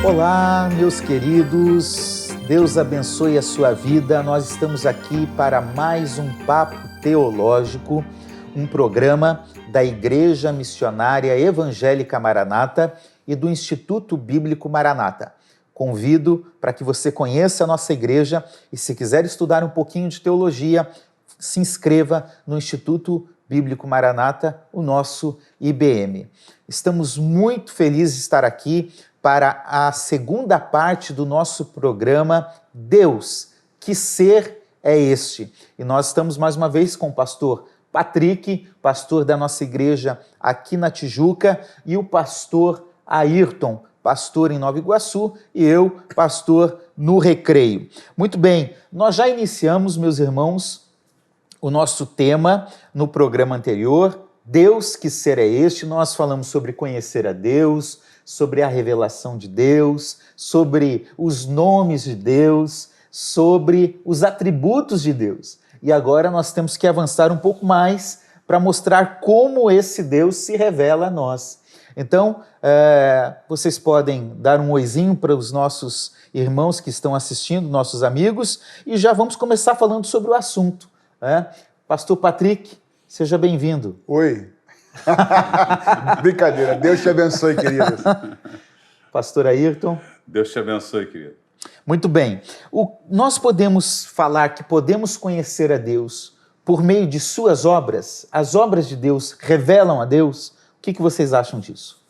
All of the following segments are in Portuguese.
Olá, meus queridos, Deus abençoe a sua vida. Nós estamos aqui para mais um Papo Teológico, um programa da Igreja Missionária Evangélica Maranata e do Instituto Bíblico Maranata. Convido para que você conheça a nossa igreja e, se quiser estudar um pouquinho de teologia, se inscreva no Instituto Bíblico Maranata, o nosso IBM. Estamos muito felizes de estar aqui para a segunda parte do nosso programa Deus, que ser é este? E nós estamos mais uma vez com o pastor Patrick, pastor da nossa igreja aqui na Tijuca, e o pastor Ayrton, pastor em Nova Iguaçu, e eu, pastor no Recreio. Muito bem, nós já iniciamos, meus irmãos, o nosso tema no programa anterior, Deus, que ser é este? Nós falamos sobre conhecer a Deus, sobre a revelação de Deus, sobre os nomes de Deus, sobre os atributos de Deus. E agora nós temos que avançar um pouco mais para mostrar como esse Deus se revela a nós. Então, vocês podem dar um oizinho para os nossos irmãos que estão assistindo, nossos amigos, e já vamos começar falando sobre o assunto. Pastor Patrick, seja bem-vindo. Oi. Brincadeira. Deus te abençoe, querido. Pastor Ayrton. Deus te abençoe, querido. Muito bem. Nós podemos falar que podemos conhecer a Deus por meio de suas obras? As obras de Deus revelam a Deus? O que vocês acham disso?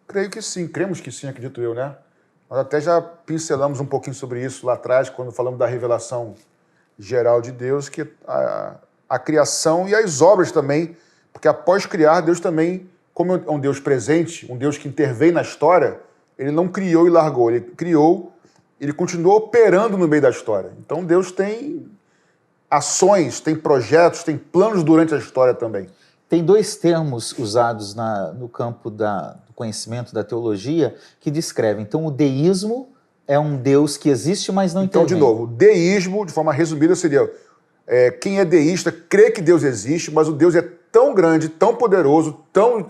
Creio que sim, cremos que sim, acredito eu, né? Nós até já pincelamos um pouquinho sobre isso lá atrás, quando falamos da revelação geral de Deus, que a criação e as obras também, porque após criar, Deus também, como é um Deus presente, um Deus que intervém na história, ele não criou e largou, ele criou, ele continuou operando no meio da história. Então Deus tem ações, tem projetos, tem planos durante a história também. Tem dois termos usados no campo do conhecimento da teologia que descrevem. Então, o deísmo é um Deus que existe, mas não intervém. Então, de novo, o deísmo, de forma resumida, seria quem é deísta crê que Deus existe, mas o Deus é tão grande, tão poderoso, tão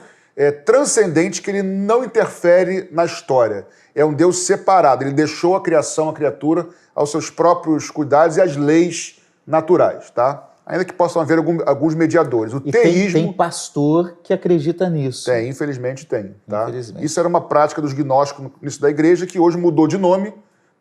transcendente que ele não interfere na história. É um Deus separado, ele deixou a criação, a criatura, aos seus próprios cuidados e às leis naturais, tá? Ainda que possam haver alguns mediadores. O teísmo... Tem pastor que acredita nisso. Tem, infelizmente tem. Tá? Infelizmente. Isso era uma prática dos gnósticos no início da igreja, que hoje mudou de nome,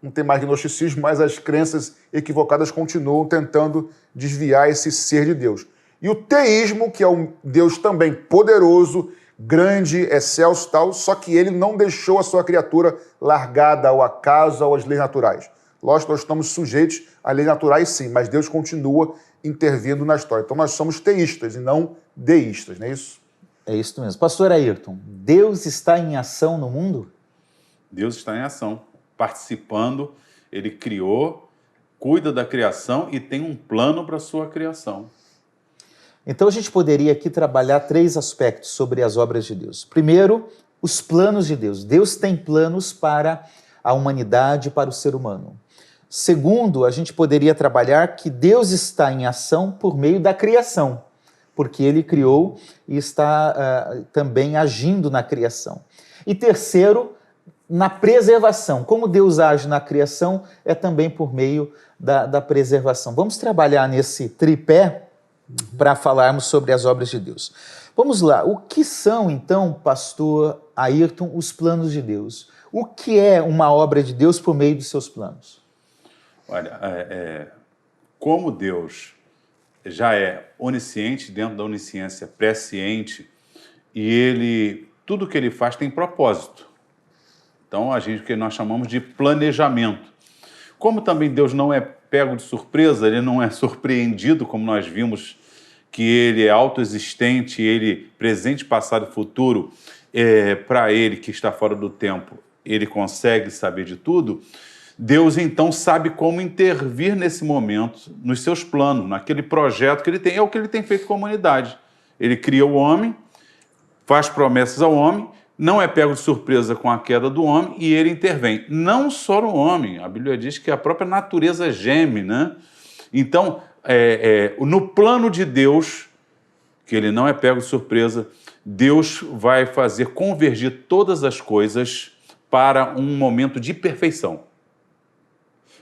não tem mais gnosticismo, mas as crenças equivocadas continuam tentando desviar esse ser de Deus. E o teísmo, que é um Deus também poderoso, grande, excelso, tal, só que ele não deixou a sua criatura largada ao acaso ou às leis naturais. Lógico, nós estamos sujeitos a leis naturais sim, mas Deus continua intervindo na história. Então nós somos teístas e não deístas, não é isso? É isso mesmo. Pastor Ayrton, Deus está em ação no mundo? Deus está em ação, participando, ele criou, cuida da criação e tem um plano para a sua criação. Então a gente poderia aqui trabalhar três aspectos sobre as obras de Deus. Primeiro, os planos de Deus. Deus tem planos para a humanidade, para o ser humano. Segundo, a gente poderia trabalhar que Deus está em ação por meio da criação, porque ele criou e está também agindo na criação. E terceiro, na preservação. Como Deus age na criação é também por meio da preservação. Vamos trabalhar nesse tripé para falarmos sobre as obras de Deus. Vamos lá, o que são então, pastor Ayrton, os planos de Deus? O que é uma obra de Deus por meio dos seus planos? Olha, como Deus já é onisciente, dentro da onisciência presciente, e tudo que ele faz tem propósito. Então, o que nós chamamos de planejamento. Como também Deus não é pego de surpresa, ele não é surpreendido, como nós vimos que ele é autoexistente, ele presente, passado e futuro, para ele que está fora do tempo, ele consegue saber de tudo. Deus, então, sabe como intervir nesse momento, nos seus planos, naquele projeto que ele tem. É o que ele tem feito com a humanidade. Ele cria o homem, faz promessas ao homem, não é pego de surpresa com a queda do homem e ele intervém. Não só no homem, a Bíblia diz que a própria natureza geme, né? Então, no plano de Deus, que ele não é pego de surpresa, Deus vai fazer convergir todas as coisas para um momento de perfeição.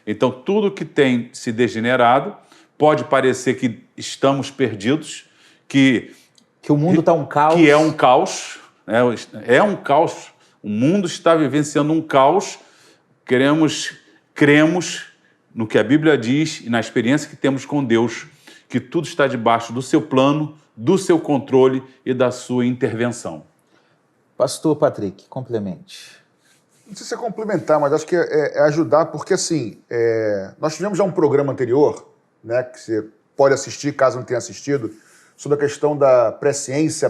Então, tudo que tem se degenerado, pode parecer que estamos perdidos, que o mundo está um caos. Que é um caos, né? É um caos. O mundo está vivenciando um caos. Cremos no que a Bíblia diz e na experiência que temos com Deus, que tudo está debaixo do seu plano, do seu controle e da sua intervenção. Pastor Patrick, complemente. Não sei se é complementar, mas acho que é ajudar, porque assim, nós tivemos já um programa anterior, né, que você pode assistir, caso não tenha assistido, sobre a questão da presciência,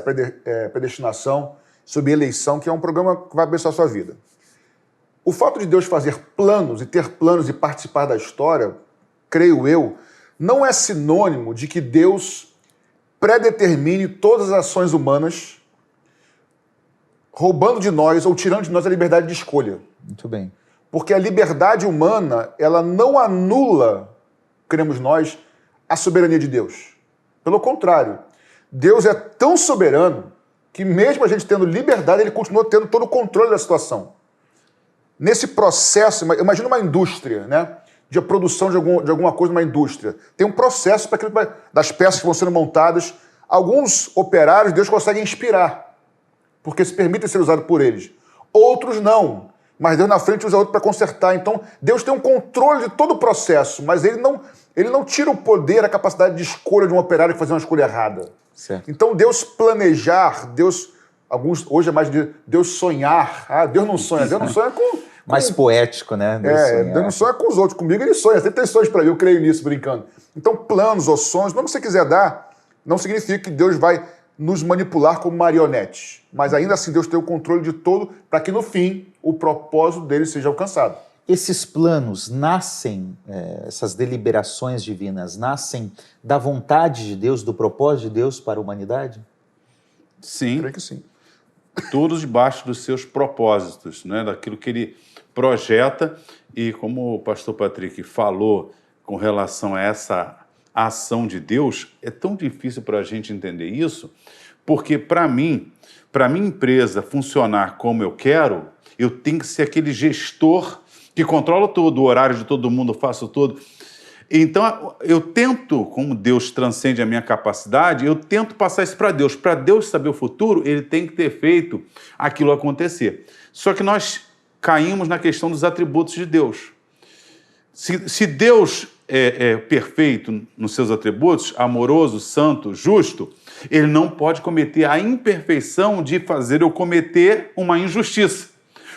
predestinação, sobre eleição, que é um programa que vai abençoar a sua vida. O fato de Deus fazer planos e ter planos e participar da história, creio eu, não é sinônimo de que Deus predetermine todas as ações humanas, roubando de nós ou tirando de nós a liberdade de escolha. Muito bem. Porque a liberdade humana, ela não anula, cremos nós, a soberania de Deus. Pelo contrário, Deus é tão soberano que mesmo a gente tendo liberdade, ele continua tendo todo o controle da situação. Nesse processo, imagina uma indústria, né? De produção de alguma coisa numa indústria. Tem um processo para das peças que vão sendo montadas. Alguns operários Deus consegue inspirar, porque se permitem ser usados por eles. Outros não, mas Deus na frente usa outro para consertar. Então, Deus tem um controle de todo o processo, mas ele não tira o poder, a capacidade de escolha de um operário que fazer uma escolha errada. Certo. Então, Deus planejar, hoje é mais de Deus sonhar. Deus não sonha com... Mais poético, né? Deus não sonha com os outros, comigo ele sonha, sempre tem sonhos para mim, eu creio nisso, brincando. Então, planos ou sonhos, não que você quiser dar, não significa que Deus vai nos manipular como marionetes, mas ainda assim Deus tem o controle de todo para que no fim o propósito dele seja alcançado. Esses planos nascem, essas deliberações divinas, nascem da vontade de Deus, do propósito de Deus para a humanidade? Sim. Creio que sim. Todos debaixo dos seus propósitos, né? Daquilo que ele projeta. E como o pastor Patrick falou com relação a essa ação de Deus, é tão difícil para a gente entender isso, porque para minha empresa funcionar como eu quero, eu tenho que ser aquele gestor que controla todo o horário de todo mundo, faço tudo. Então, eu tento, como Deus transcende a minha capacidade, eu tento passar isso para Deus. Para Deus saber o futuro, ele tem que ter feito aquilo acontecer. Só que nós caímos na questão dos atributos de Deus. Se Deus é perfeito nos seus atributos, amoroso, santo, justo, ele não pode cometer a imperfeição de fazer eu cometer uma injustiça.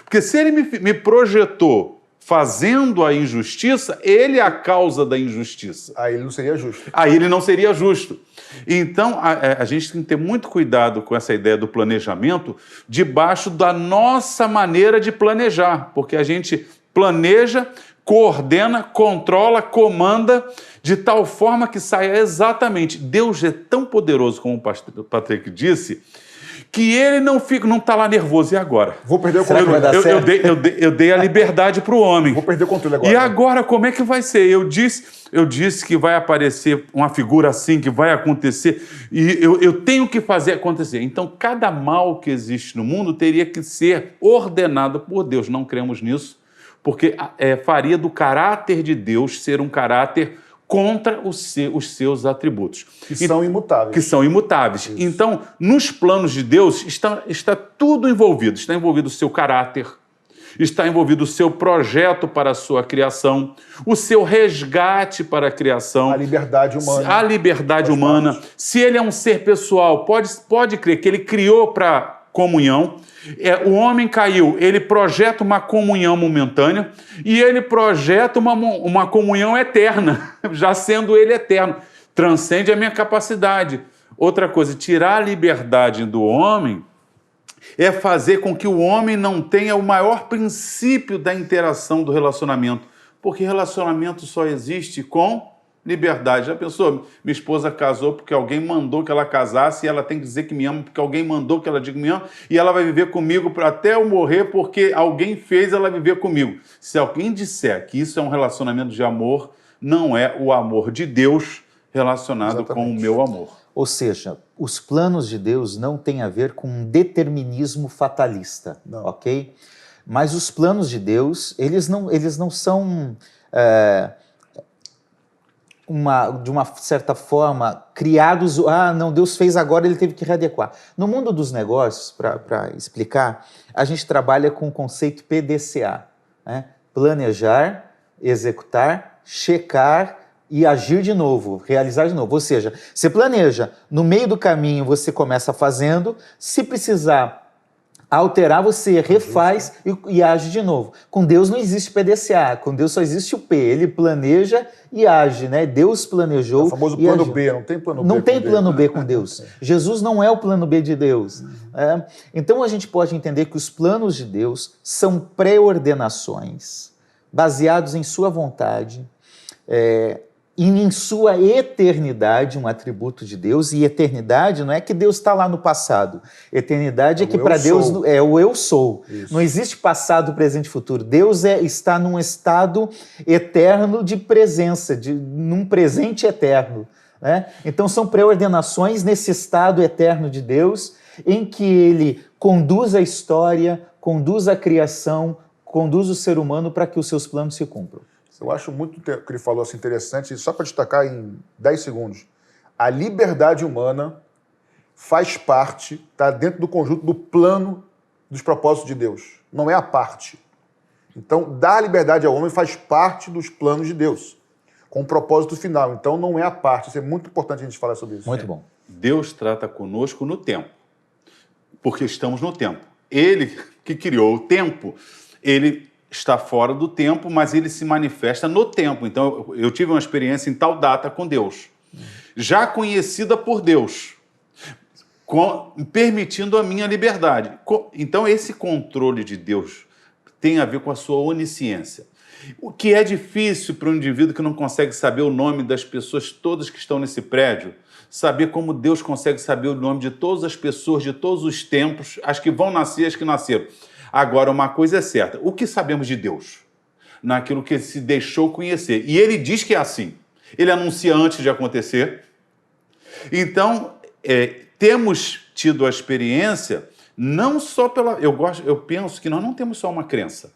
Porque se ele me projetou fazendo a injustiça, ele é a causa da injustiça. Aí ele não seria justo. Aí ele não seria justo. Então, a gente tem que ter muito cuidado com essa ideia do planejamento debaixo da nossa maneira de planejar, porque a gente planeja, coordena, controla, comanda, de tal forma que saia exatamente. Deus é tão poderoso, como o pastor Patrick disse, que ele não está lá nervoso. E agora? Vou perder o controle. Eu dei a liberdade para o homem. Vou perder o controle agora. E agora, como é que vai ser? Eu disse que vai aparecer uma figura assim, que vai acontecer, e eu tenho que fazer acontecer. Então, cada mal que existe no mundo teria que ser ordenado por Deus. Não cremos nisso, porque faria do caráter de Deus ser um caráter contra os seus atributos. Que são imutáveis. Que são imutáveis. Isso. Então, nos planos de Deus está tudo envolvido. Está envolvido o seu caráter, está envolvido o seu projeto para a sua criação, o seu resgate para a criação. A liberdade humana. A liberdade humana. Se ele é um ser pessoal, pode crer que ele criou para comunhão. O homem caiu, ele projeta uma comunhão momentânea e ele projeta uma comunhão eterna, já sendo ele eterno. Transcende a minha capacidade. Outra coisa, tirar a liberdade do homem é fazer com que o homem não tenha o maior princípio da interação do relacionamento, porque relacionamento só existe com liberdade. Já pensou? Minha esposa casou porque alguém mandou que ela casasse e ela tem que dizer que me ama porque alguém mandou que ela diga que me ama e ela vai viver comigo até eu morrer porque alguém fez ela viver comigo. Se alguém disser que isso é um relacionamento de amor, não é o amor de Deus relacionado Exatamente. Com o meu amor. Ou seja, os planos de Deus não têm a ver com um determinismo fatalista, não. Ok? Mas os planos de Deus, eles não são, de uma certa forma, criados... não, Deus fez agora, ele teve que readequar. No mundo dos negócios, para explicar, a gente trabalha com o conceito PDCA, né? Planejar, executar, checar e agir de novo, realizar de novo. Ou seja, você planeja, no meio do caminho você começa fazendo, se precisar alterar, você refaz e age de novo. Com Deus não existe PDCA, com Deus só existe o P, ele planeja e age, né? Deus planejou. É o famoso plano B, não tem plano B. Não tem plano B com Deus. Jesus não é o plano B de Deus. Então a gente pode entender que os planos de Deus são pré-ordenações, baseados em sua vontade, e em sua eternidade, um atributo de Deus. E eternidade não é que Deus está lá no passado. Eternidade é que para Deus é o eu sou. Isso. Não existe passado, presente e futuro. Deus está num estado eterno de presença, num presente eterno, né? Então são pré-ordenações nesse estado eterno de Deus, em que ele conduz a história, conduz a criação, conduz o ser humano para que os seus planos se cumpram. Eu acho muito que ele falou assim, interessante, só para destacar em 10 segundos. A liberdade humana faz parte, está dentro do conjunto do plano dos propósitos de Deus. Não é a parte. Então, dar liberdade ao homem faz parte dos planos de Deus, com um propósito final. Então, não é a parte. Isso é muito importante a gente falar sobre isso. Muito bom. Deus trata conosco no tempo, porque estamos no tempo. Ele que criou o tempo, ele está fora do tempo, mas ele se manifesta no tempo. Então, eu tive uma experiência em tal data com Deus, já conhecida por Deus, permitindo a minha liberdade. Então, esse controle de Deus tem a ver com a sua onisciência. O que é difícil para um indivíduo que não consegue saber o nome das pessoas todas que estão nesse prédio, saber como Deus consegue saber o nome de todas as pessoas, de todos os tempos, as que vão nascer e as que nasceram. Agora, uma coisa é certa, o que sabemos de Deus? Naquilo que ele se deixou conhecer. E ele diz que é assim. Ele anuncia antes de acontecer. Então, temos tido a experiência, não só pela... Eu penso que nós não temos só uma crença,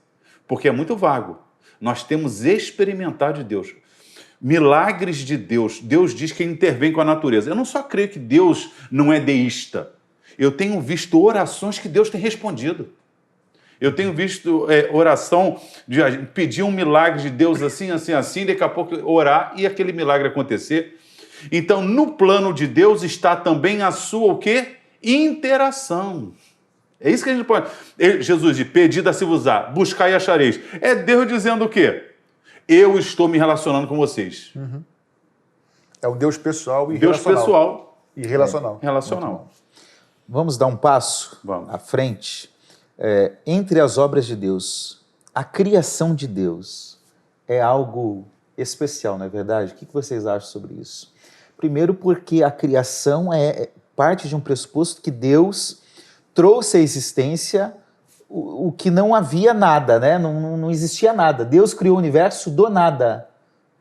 porque é muito vago. Nós temos experimentado de Deus. Milagres de Deus. Deus diz que ele intervém com a natureza. Eu não só creio que Deus não é deísta. Eu tenho visto orações que Deus tem respondido. Eu tenho visto oração de pedir um milagre de Deus assim, assim, assim, daqui a pouco orar e aquele milagre acontecer. Então, no plano de Deus está também a sua o quê? Interação. É isso que a gente pode... Jesus diz, pedi, dá-se-vos-á, buscai e achareis. É Deus dizendo o quê? Eu estou me relacionando com vocês. Uhum. É o Deus pessoal e Deus relacional. Pessoal e relacional. Relacional. Vamos dar um passo à frente. Entre as obras de Deus, a criação de Deus é algo especial, não é verdade? O que vocês acham sobre isso? Primeiro, porque a criação é parte de um pressuposto que Deus trouxe à existência o que não havia nada, né? Não existia nada. Deus criou o universo do nada,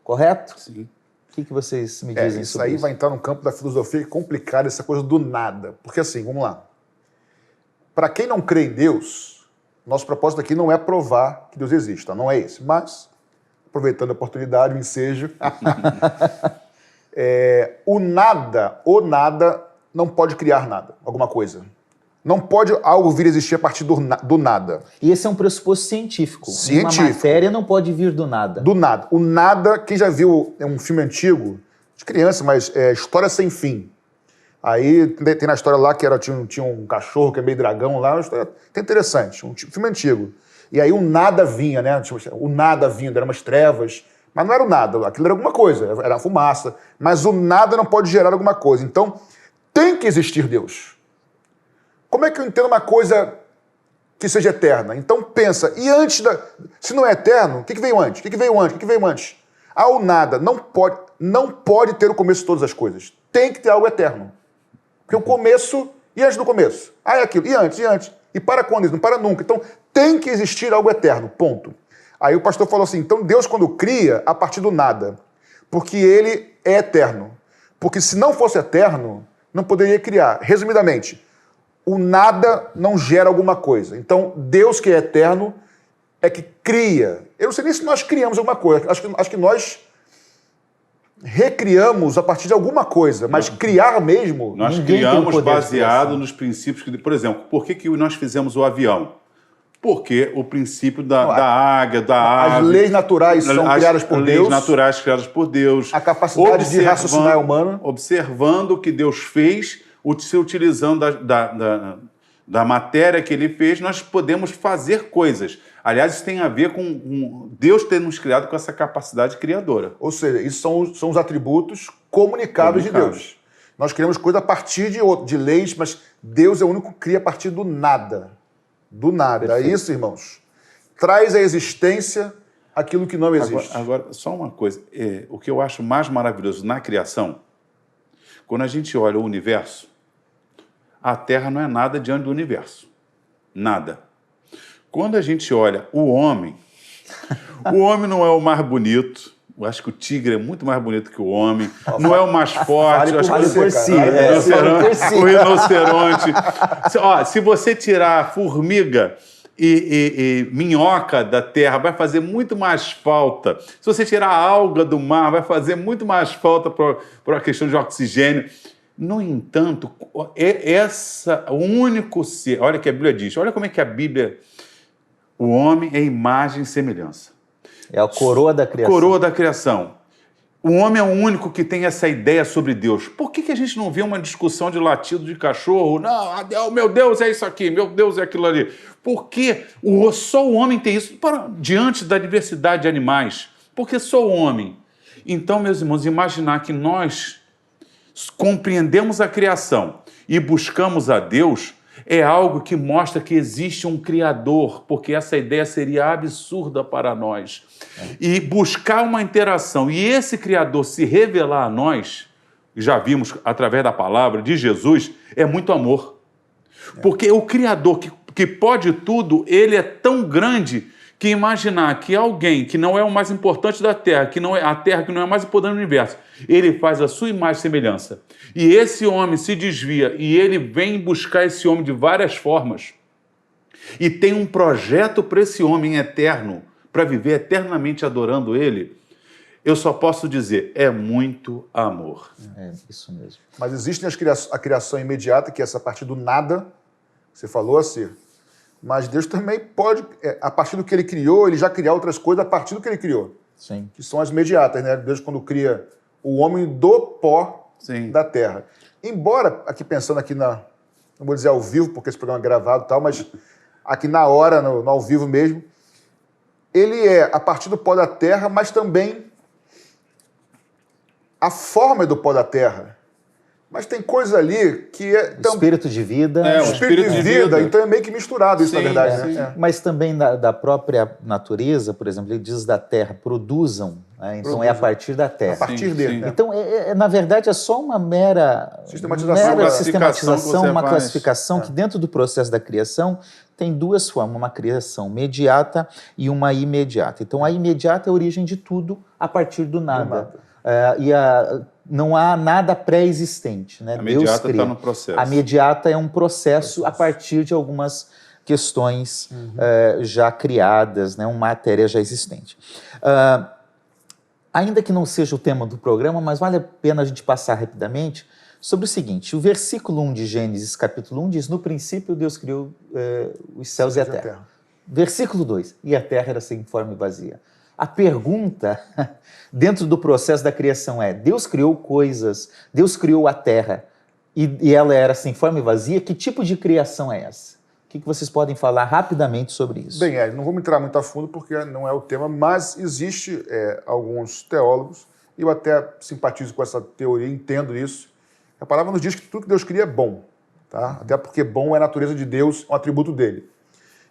correto? Sim. O que vocês me dizem sobre isso? Isso aí vai entrar no campo da filosofia complicada, essa coisa do nada. Porque assim, vamos lá. Para quem não crê em Deus, nosso propósito aqui não é provar que Deus existe, não é esse. Mas, aproveitando a oportunidade, o ensejo, o nada não pode criar nada, alguma coisa. Não pode algo vir a existir a partir do nada. E esse é um pressuposto científico. Uma matéria não pode vir do nada. Do nada. O nada, quem já viu um filme antigo, de criança, mas História Sem Fim. Aí tem na história lá que tinha um cachorro que é meio dragão lá, uma história até interessante, um filme antigo. E aí o nada vinha, né? O nada vindo, eram umas trevas, mas não era o nada, aquilo era alguma coisa, era a fumaça. Mas o nada não pode gerar alguma coisa. Então, tem que existir Deus. Como é que eu entendo uma coisa que seja eterna? Então pensa, e antes se não é eterno, o que veio antes? O que veio antes? O que veio antes? O nada não pode ter o começo de todas as coisas. Tem que ter algo eterno. Porque o começo, e antes do começo? É aquilo, e antes. E para quando isso? Não para nunca. Então, tem que existir algo eterno, ponto. Aí o pastor falou assim, então Deus quando cria, a partir do nada, porque ele é eterno. Porque se não fosse eterno, não poderia criar. Resumidamente, o nada não gera alguma coisa. Então, Deus que é eterno é que cria. Eu não sei nem se nós criamos alguma coisa. Acho que nós recriamos a partir de alguma coisa, mas criar mesmo... Nós criamos baseado nos princípios que... Por exemplo, por que nós fizemos o avião? Porque o princípio da águia, da ave... As leis naturais são criadas por Deus. As leis naturais criadas por Deus. A capacidade de raciocinar é humana. Observando o que Deus fez, se utilizando da matéria que Ele fez, nós podemos fazer coisas. Aliás, isso tem a ver com Deus ter nos criado com essa capacidade criadora. Ou seja, isso são os atributos comunicados de Deus. Nós criamos coisa a partir de leis, mas Deus é o único que cria a partir do nada. Do nada. Perfeito. Isso, irmãos, traz à existência aquilo que não existe. Agora, só uma coisa. O que eu acho mais maravilhoso na criação, quando a gente olha o universo, a Terra não é nada diante do universo. Nada. Quando a gente olha o homem não é o mais bonito. Eu acho que o tigre é muito mais bonito que o homem. Não é o mais forte. Fale por si. O rinoceronte. Se você tirar a formiga e minhoca da terra, vai fazer muito mais falta. Se você tirar a alga do mar, vai fazer muito mais falta para a questão de oxigênio. No entanto, o único ser... Olha o que a Bíblia diz. Olha como é que a Bíblia... O homem é imagem e semelhança. É a coroa da criação. Coroa da criação. O homem é o único que tem essa ideia sobre Deus. Por que a gente não vê uma discussão de latido de cachorro? Não, meu Deus é isso aqui, meu Deus é aquilo ali. Porque só o homem tem isso diante da diversidade de animais. Porque só o homem. Então, meus irmãos, imaginar que nós compreendemos a criação e buscamos a Deus é algo que mostra que existe um Criador, porque essa ideia seria absurda para nós. E buscar uma interação, e esse Criador se revelar a nós, já vimos através da palavra de Jesus, é muito amor. Porque o Criador que pode tudo, ele é tão grande que imaginar que alguém que não é o mais importante da Terra, que não é a Terra que não é a mais importante do universo, ele faz a sua imagem e semelhança. E esse homem se desvia e ele vem buscar esse homem de várias formas. E tem um projeto para esse homem eterno, para viver eternamente adorando ele. Eu só posso dizer, é muito amor. É isso mesmo. Mas existe a criação imediata, que é essa partir do nada, que você falou a ser. Mas Deus também pode, a partir do que ele criou, ele já criar outras coisas a partir do que ele criou. Sim. Que são as imediatas, né? Deus, quando cria o homem do pó da terra. Embora, aqui pensando aqui não vou dizer ao vivo, porque esse programa é gravado e tal, mas aqui na hora, no ao vivo mesmo, ele é a partir do pó da terra, mas também a forma é do pó da terra. Mas tem coisa ali que é... Espírito de vida. O espírito de vida, então é meio que misturado isso, na verdade. Né? Mas também da própria natureza, por exemplo, ele diz da terra, produzam. Né? Então é a partir da terra. A partir dele. Então, na verdade, é só uma mera sistematização, uma classificação que dentro do processo da criação tem duas formas, uma criação imediata e uma imediata. Então a imediata é a origem de tudo a partir do nada. Não há nada pré-existente. Né? A imediata está no processo. A imediata é um processo a partir de algumas questões já criadas, né? Uma matéria já existente. Ainda que não seja o tema do programa, mas vale a pena a gente passar rapidamente sobre o seguinte. O versículo 1 de Gênesis, capítulo 1, diz: no princípio Deus criou os céus e a terra. Versículo 2, e a terra era sem forma e vazia. A pergunta dentro do processo da criação é: Deus criou coisas, Deus criou a terra e ela era sem forma e vazia, que tipo de criação é essa? O que vocês podem falar rapidamente sobre isso? Bem, não vamos entrar muito a fundo porque não é o tema, mas existe alguns teólogos, e eu até simpatizo com essa teoria, entendo isso. A palavra nos diz que tudo que Deus cria é bom, tá? Até porque bom é a natureza de Deus, um atributo dele.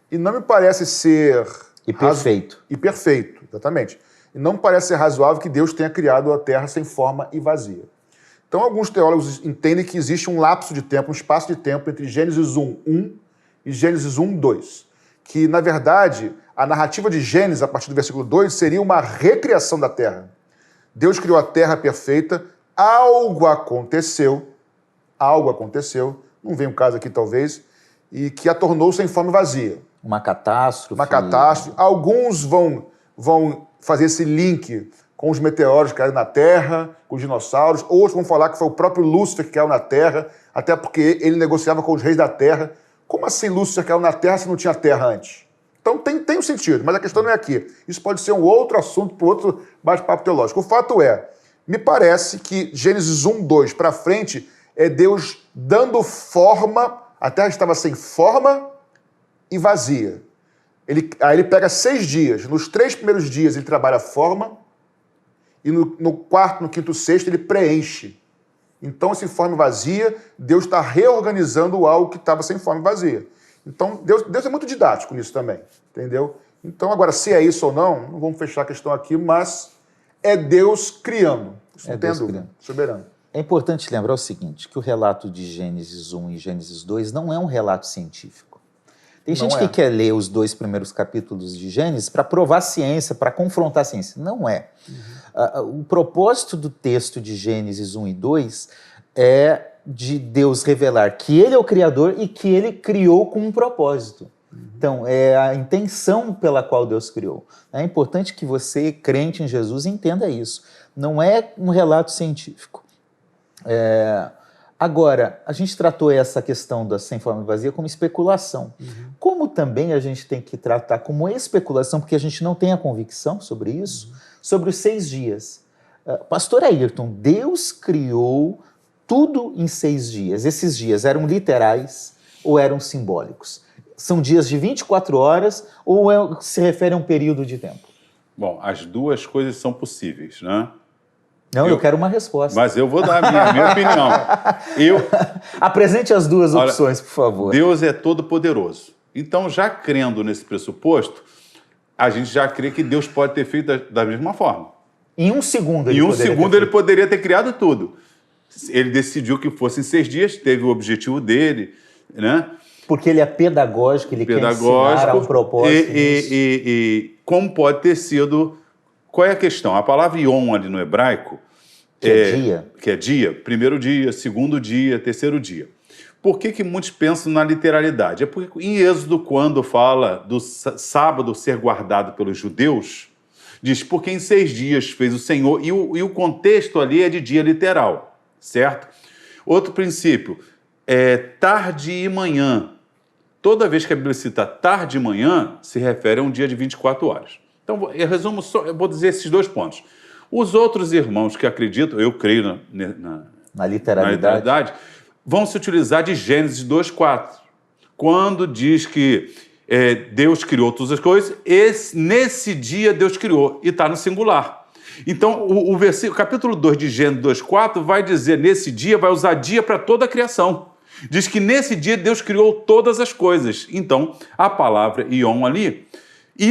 E não me parece ser... E perfeito. E perfeito, exatamente. E não me parece ser razoável que Deus tenha criado a terra sem forma e vazia. Então, alguns teólogos entendem que existe um lapso de tempo, um espaço de tempo entre Gênesis 1:1 e Gênesis 1:2. Que, na verdade, a narrativa de Gênesis, a partir do versículo 2, seria uma recriação da terra. Deus criou a terra perfeita, algo aconteceu, não vem um caso aqui talvez, e que a tornou sem forma e vazia. Uma catástrofe. Uma catástrofe. Alguns vão fazer esse link com os meteoros que caíram na Terra, com os dinossauros. Outros vão falar que foi o próprio Lúcifer que caiu na Terra, até porque ele negociava com os reis da Terra. Como assim Lúcifer caiu na Terra se não tinha Terra antes? Então tem um sentido, mas a questão não é aqui. Isso pode ser um outro assunto para outro bate-papo teológico. O fato é, me parece que Gênesis 1, 2 para frente é Deus dando forma, a Terra estava sem forma e vazia. Aí ele pega 6 dias. Nos 3 primeiros dias ele trabalha a forma e no quarto, no quinto, sexto ele preenche. Então, esse forma e vazia, Deus está reorganizando algo que estava sem forma e vazia. Então, Deus é muito didático nisso também, entendeu? Então, agora, se é isso ou não vamos fechar a questão aqui, mas é Deus criando. Isso não tem dúvida. Soberano. É importante lembrar o seguinte, que o relato de Gênesis 1 e Gênesis 2 não é um relato científico. Tem gente que quer ler os 2 primeiros capítulos de Gênesis para provar a ciência, para confrontar a ciência. Não é. O propósito do texto de Gênesis 1 e 2 é de Deus revelar que ele é o Criador e que ele criou com um propósito. Então, é a intenção pela qual Deus criou. É importante que você, crente em Jesus, entenda isso. Não é um relato científico. Agora, a gente tratou essa questão da sem forma e vazia como especulação. Como também a gente tem que tratar como especulação, porque a gente não tem a convicção sobre isso, sobre os 6 dias. Pastor Ayrton, Deus criou tudo em 6 dias. Esses dias eram literais ou eram simbólicos? São dias de 24 horas ou se refere a um período de tempo? Bom, as duas coisas são possíveis, né? Não, eu quero uma resposta. Mas eu vou dar a minha opinião. Apresente as duas opções, por favor. Deus é todo-poderoso. Então, já crendo nesse pressuposto, a gente já crê que Deus pode ter feito da mesma forma. Em um segundo ele poderia ter criado tudo. Ele decidiu que fosse em 6 dias, teve o objetivo dele, né? Porque ele é pedagógico, ele quer ensinar a um propósito. E como pode ter sido... Qual é a questão? A palavra Yom ali no hebraico... Que é dia, primeiro dia, segundo dia, terceiro dia. Por que muitos pensam na literalidade? É porque em Êxodo, quando fala do sábado ser guardado pelos judeus, diz, porque em 6 dias fez o Senhor, e o contexto ali é de dia literal, certo? Outro princípio, tarde e manhã. Toda vez que a Bíblia cita tarde e manhã, se refere a um dia de 24 horas. Então, eu resumo só, eu vou dizer esses 2 pontos. Os outros irmãos que acreditam, eu creio na literalidade, vão se utilizar de Gênesis 2:4, quando diz que Deus criou todas as coisas, nesse dia Deus criou, e está no singular. Então, o capítulo 2 de Gênesis 2:4 vai dizer, nesse dia, vai usar dia para toda a criação. Diz que nesse dia Deus criou todas as coisas. Então, a palavra Yom ali...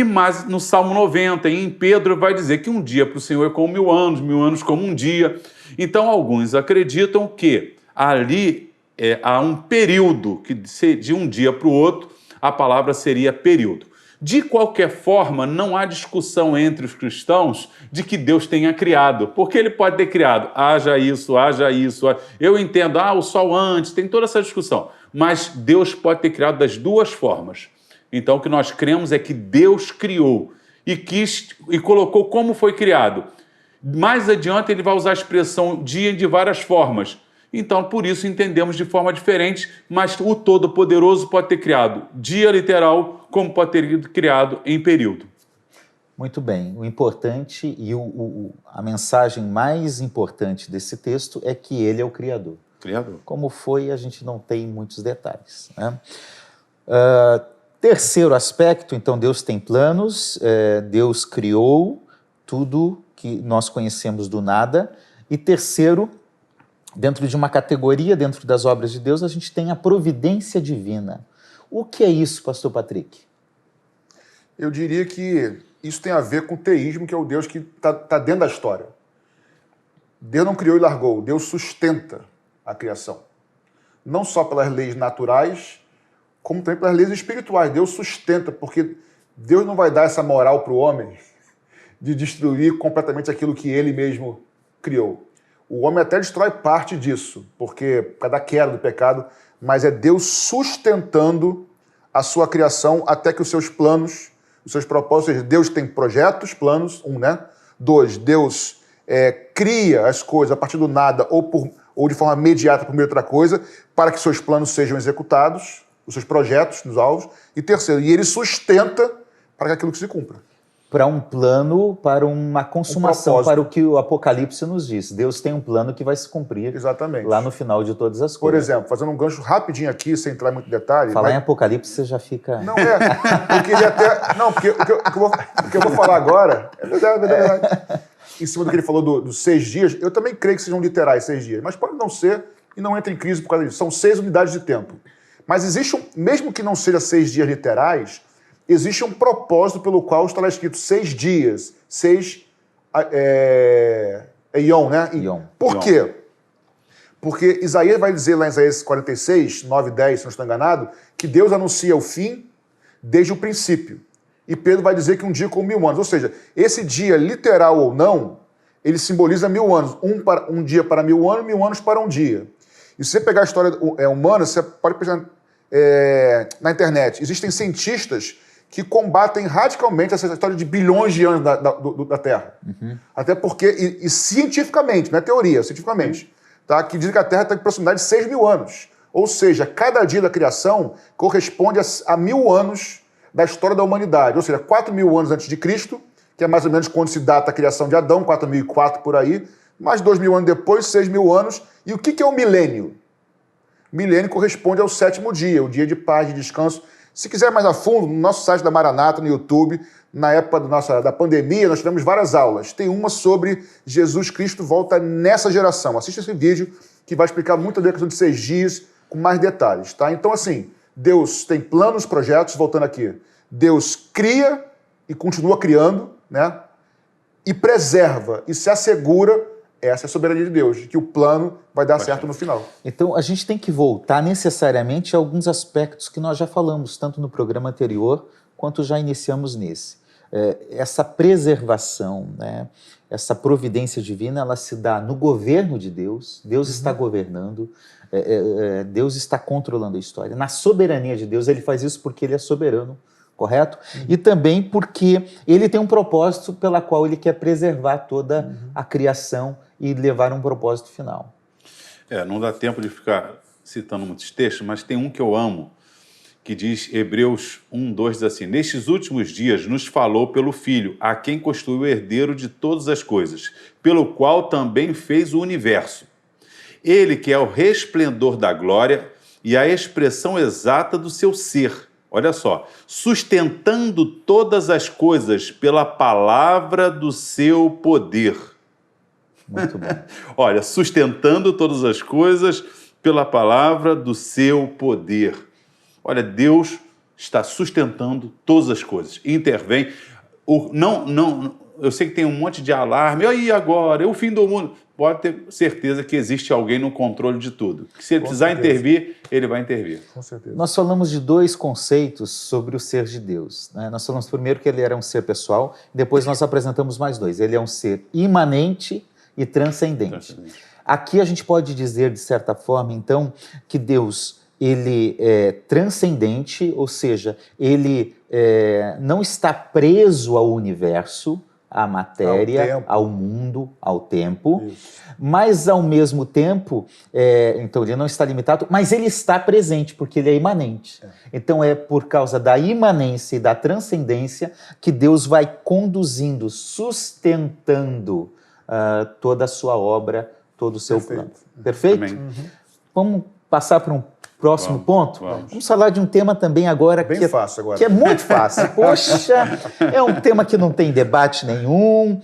Mas no Salmo 90, em Pedro, vai dizer que um dia para o Senhor é como 1000 anos como um dia. Então, alguns acreditam que ali há um período, que de um dia para o outro, a palavra seria período. De qualquer forma, não há discussão entre os cristãos de que Deus tenha criado, porque ele pode ter criado, haja isso, eu entendo, o sol antes, tem toda essa discussão, mas Deus pode ter criado das 2 formas. Então, o que nós cremos é que Deus criou e colocou como foi criado. Mais adiante, ele vai usar a expressão dia de várias formas. Então, por isso, entendemos de forma diferente, mas o Todo-Poderoso pode ter criado dia literal, como pode ter criado em período. Muito bem. O importante e a mensagem mais importante desse texto é que ele é o Criador. Como foi, a gente não tem muitos detalhes, né? Terceiro aspecto, então, Deus tem planos, Deus criou tudo que nós conhecemos do nada. E terceiro, dentro de uma categoria, dentro das obras de Deus, a gente tem a providência divina. O que é isso, pastor Patrick? Eu diria que isso tem a ver com o teísmo, que é o Deus que está dentro da história. Deus não criou e largou, Deus sustenta a criação. Não só pelas leis naturais, como também pelas leis espirituais. Deus sustenta, porque Deus não vai dar essa moral para o homem de destruir completamente aquilo que ele mesmo criou. O homem até destrói parte disso, porque por causa da queda do pecado, mas é Deus sustentando a sua criação até que os seus planos, os seus propósitos, ou seja, Deus tem projetos, planos, né? 2, Deus cria as coisas a partir do nada ou de forma imediata por meio de outra coisa, para que seus planos sejam executados, os seus projetos nos alvos. E 3, e ele sustenta para que aquilo que se cumpra. Para um plano, para uma consumação, para o que o Apocalipse nos diz. Deus tem um plano que vai se cumprir. Exatamente. Lá no final de todas as coisas. Por exemplo, fazendo um gancho rapidinho aqui, sem entrar em muito detalhe... Falar em Apocalipse, você já fica... Não, porque ele até... Não, porque o que eu vou falar agora... É verdade. Em cima do que ele falou dos 6 dias, eu também creio que sejam literais 6 dias, mas pode não ser e não entra em crise por causa disso. São 6 unidades de tempo. Mas existe mesmo que não seja 6 dias literais, existe um propósito pelo qual está lá escrito 6 dias, 6 Ion, né? Ion. Por quê? Porque Isaías vai dizer lá em Isaías 46, 9 e 10, se não estou enganado, que Deus anuncia o fim desde o princípio. E Pedro vai dizer que um dia com 1000 anos. Ou seja, esse dia, literal ou não, ele simboliza 1000 anos. Um dia para 1000 anos, 1000 anos para um dia. E se você pegar a história humana, você pode pensar na internet. Existem cientistas que combatem radicalmente essa história de bilhões de anos da Terra. Uhum. Até porque, e cientificamente, não é teoria, cientificamente, tá? Que diz que a Terra tem proximidade de 6.000 anos. Ou seja, cada dia da criação corresponde a 1000 anos da história da humanidade. Ou seja, 4.000 anos antes de Cristo, que é mais ou menos quando se data a criação de Adão, 4.004 por aí, mais 2.000 anos depois, 6.000 anos. E o que é o milênio? Milênio corresponde ao 7º dia, o dia de paz, de descanso. Se quiser mais a fundo, no nosso site da Maranata, no YouTube, na época da pandemia, nós tivemos várias aulas. Tem uma sobre Jesus Cristo volta nessa geração. Assista esse vídeo que vai explicar muito da questão de 6 dias com mais detalhes, tá? Então, assim, Deus tem planos, projetos, voltando aqui. Deus cria e continua criando, né? E preserva e se assegura, essa é a soberania de Deus, que o plano vai dar certo no final. Então, a gente tem que voltar necessariamente a alguns aspectos que nós já falamos, tanto no programa anterior, quanto já iniciamos nesse. Essa preservação, né? Essa providência divina, ela se dá no governo de Deus. Deus está governando, Deus está controlando a história. Na soberania de Deus, ele faz isso porque ele é soberano, correto? E também porque ele tem um propósito pela qual ele quer preservar toda a criação e levar um propósito final. Não dá tempo de ficar citando muitos textos, mas tem um que eu amo, que diz, Hebreus 1:2, diz assim: nestes últimos dias nos falou pelo Filho, a quem constituiu o herdeiro de todas as coisas, pelo qual também fez o universo. Ele que é o resplendor da glória e a expressão exata do seu ser. Olha só, sustentando todas as coisas pela palavra do seu poder. Muito bom. Olha, sustentando todas as coisas pela palavra do seu poder. Olha, Deus está sustentando todas as coisas. Intervém. Eu sei que tem um monte de alarme. E aí agora? É o fim do mundo. Pode ter certeza que existe alguém no controle de tudo. Que se ele precisar intervir, ele vai intervir. Com certeza. Nós falamos de 2 conceitos sobre o ser de Deus, né? Nós falamos primeiro que ele era um ser pessoal, depois nós apresentamos mais 2. Ele é um ser imanente e transcendente. Aqui a gente pode dizer, de certa forma, então, que Deus ele é transcendente, ou seja, ele não está preso ao universo, à matéria, ao mundo, ao tempo, mas ao mesmo tempo, então ele não está limitado, mas ele está presente, porque ele é imanente. Então é por causa da imanência e da transcendência que Deus vai conduzindo, sustentando toda a sua obra, todo o seu plano. Perfeito? Vamos passar para um próximo ponto? Vamos falar de um tema também agora fácil agora. Que é muito fácil. Poxa, é um tema que não tem debate nenhum.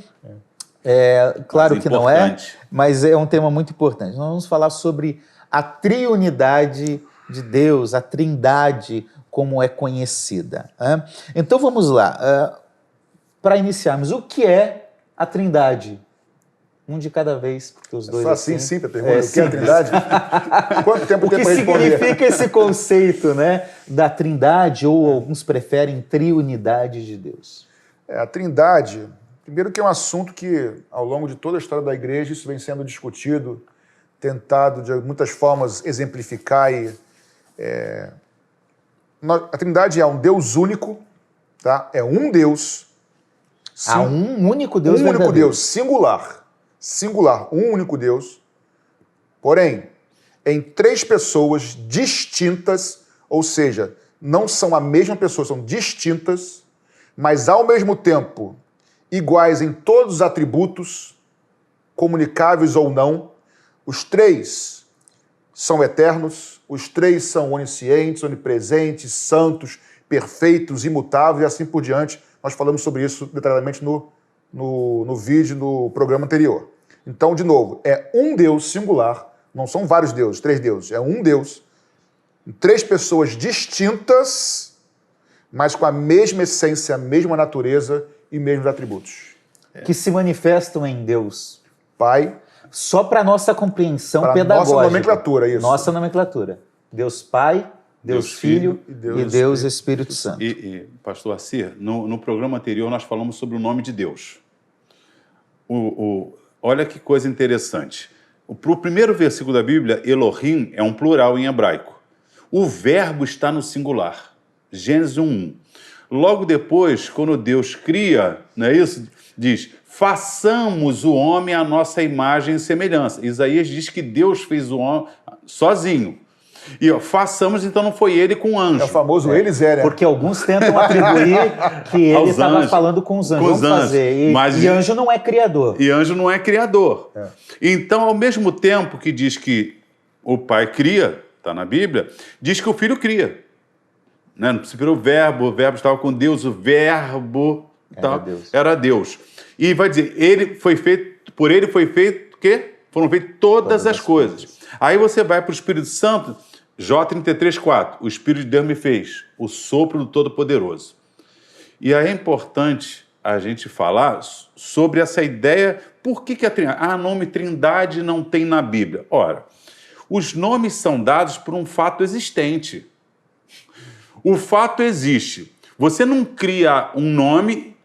Claro que não é, mas é um tema muito importante. Nós vamos falar sobre a triunidade de Deus, a trindade como é conhecida. Então vamos lá. Para iniciarmos, o que é a trindade? Um de cada vez, porque os dois... Só assim, sim, a pergunta. O que é a trindade? Quanto tempo tem para responder? O que significa esse conceito, né, da trindade, ou alguns preferem triunidade de Deus? A trindade, Primeiro que é um assunto que, ao longo de toda a história da igreja, isso vem sendo discutido, tentado de muitas formas exemplificar. A Trindade é um Deus único, tá? É um Deus. Há um único Deus um único verdadeiro. Deus, singular, um único Deus, porém, em 3 pessoas distintas, ou seja, não são a mesma pessoa, são distintas, mas ao mesmo tempo iguais em todos os atributos, comunicáveis ou não. Os 3 são eternos, os 3 são oniscientes, onipresentes, santos, perfeitos, imutáveis e assim por diante. Nós falamos sobre isso detalhadamente no vídeo, no programa anterior. Então, de novo, é um Deus singular, não são vários deuses, 3 deuses, é um Deus, 3 pessoas distintas, mas com a mesma essência, a mesma natureza e mesmos atributos. Que se manifestam em Deus. Pai. Só para nossa compreensão para pedagógica. Nossa nomenclatura, isso. Nossa nomenclatura. Deus Pai, Deus Filho e Deus Espírito Santo. E pastor Assir, no programa anterior nós falamos sobre o nome de Deus. Olha que coisa interessante. Para o primeiro versículo da Bíblia, Elohim é um plural em hebraico. O verbo está no singular. Gênesis 1:1. Logo depois, quando Deus cria, não é isso? Diz, façamos o homem à nossa imagem e semelhança. Isaías diz que Deus fez o homem sozinho. E façamos, então não foi ele com o anjo. É o famoso eles eram. Porque alguns tentam atribuir que ele estava falando com os anjos. Com os Vamos anjos. fazer. E anjo não é criador. E anjo não é criador. Então, ao mesmo tempo que diz que o pai cria, está na Bíblia, diz que o filho cria. Né? No princípio, o verbo estava com Deus, o verbo era Deus. E vai dizer, por ele foi feito o quê? Foram feitas todas as coisas. Aí você vai para o Espírito Santo, Jó 33:4, o Espírito de Deus me fez, o sopro do Todo-Poderoso. E aí é importante a gente falar sobre essa ideia, por que a Trindade? Nome Trindade não tem na Bíblia. Ora, os nomes são dados por um fato existente. O fato existe. Você não cria um nome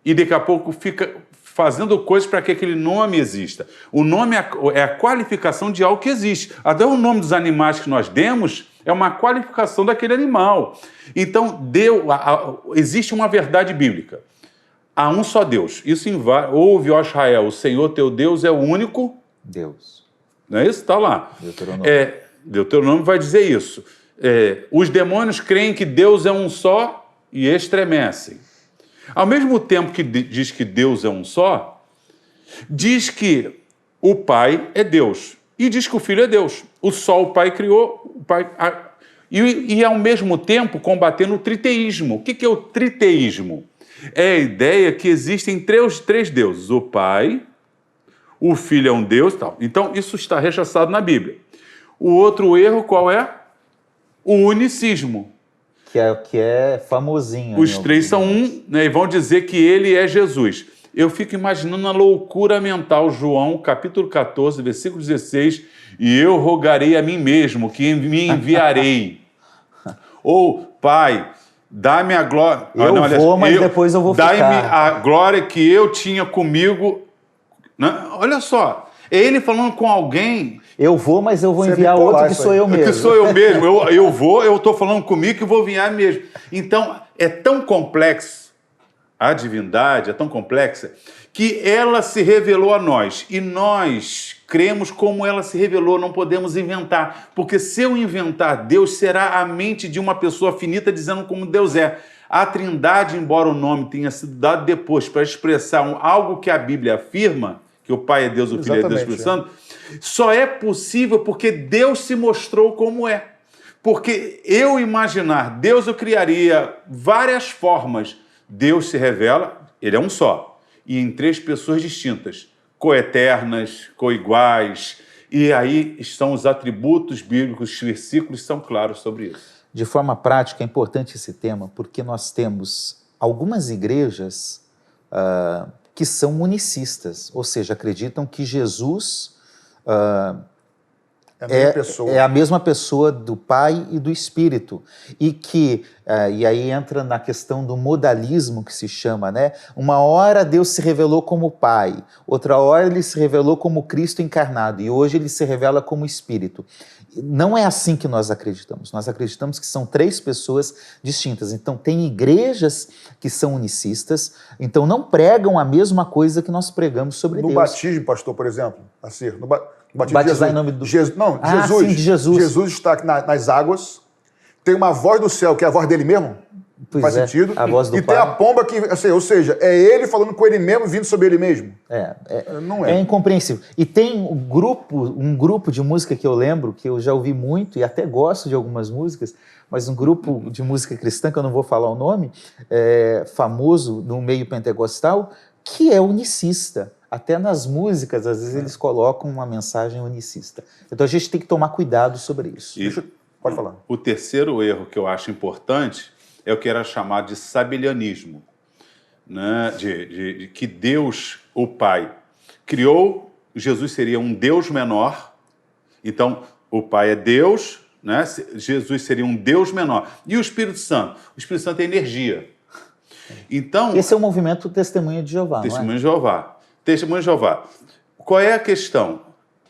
e daqui a pouco fica fazendo coisas para que aquele nome exista. O nome é a qualificação de algo que existe. Até o nome dos animais que nós demos é uma qualificação daquele animal. Então, existe uma verdade bíblica. Há um só Deus. Isso ouve, ó Israel, o Senhor teu Deus é o único Deus. Não é isso? Está lá. Deuteronômio. Deuteronômio vai dizer isso. Os demônios creem que Deus é um só e estremecem. Ao mesmo tempo que diz que Deus é um só, diz que o Pai é Deus e diz que o Filho é Deus. O Só o Pai criou, e ao mesmo tempo combatendo o triteísmo. O que é o triteísmo? É a ideia que existem três deuses. O Pai, o Filho é um Deus e tal. Então, isso está rechaçado na Bíblia. O outro erro qual é? O unicismo. Que é famosinho. Os 3 são um, né, e vão dizer que ele é Jesus. Eu fico imaginando a loucura mental. João, capítulo 14, versículo 16. E eu rogarei a mim mesmo que me enviarei. Ou, Pai, dá-me a glória... depois eu vou ficar. Dá-me a glória que eu tinha comigo. Olha só, é ele falando com alguém... Eu vou, mas eu vou enviar outro que sou eu mesmo. Que sou eu mesmo. Eu estou falando comigo que vou enviar mesmo. Então, é tão complexo, a divindade é tão complexa, que ela se revelou a nós. E nós cremos como ela se revelou, não podemos inventar. Porque se eu inventar Deus, será a mente de uma pessoa finita dizendo como Deus é. A Trindade, embora o nome tenha sido dado depois para expressar algo que a Bíblia afirma, que o Pai é Deus, o Filho é Deus, o Espírito Santo, só é possível porque Deus se mostrou como é. Porque eu imaginar, Deus eu criaria várias formas. Deus se revela, ele é um só. E em 3 pessoas distintas, coeternas, coiguais. E aí estão os atributos bíblicos, os versículos são claros sobre isso. De forma prática, é importante esse tema, porque nós temos algumas igrejas que são unicistas, ou seja, acreditam que Jesus É a mesma pessoa do Pai e do Espírito. E aí entra na questão do modalismo que se chama, né? Uma hora Deus se revelou como Pai, outra hora ele se revelou como Cristo encarnado, e hoje ele se revela como Espírito. Não é assim que nós acreditamos. Nós acreditamos que são três pessoas distintas. Então, tem igrejas que são unicistas, então não pregam a mesma coisa que nós pregamos sobre Deus. No batismo, pastor, por exemplo, assim, no batismo batizar em nome do... Jesus. Sim, de Jesus. Jesus está nas águas, tem uma voz do céu, que é a voz dele mesmo, faz sentido, a voz do e Pai. tem a pomba que, assim, ou seja, é ele falando com ele mesmo, vindo sobre ele mesmo. Não é. É incompreensível. E tem um grupo de música que eu lembro, que eu já ouvi muito e até gosto de algumas músicas, mas um grupo de música cristã, que eu não vou falar o nome, famoso no meio pentecostal, que é unicista. Até nas músicas, às vezes, eles colocam uma mensagem unicista. Então a gente tem que tomar cuidado sobre isso. Pode falar. O terceiro erro que eu acho importante é o que era chamado de sabelianismo, né? de que Deus, o Pai, criou, Jesus seria um Deus menor, então o Pai é Deus, né? Jesus seria um Deus menor. E o Espírito Santo? O Espírito Santo é energia. Então, esse é o movimento Testemunha de Jeová, Testemunha de Jeová. Testemunha de Jeová. Qual é a questão?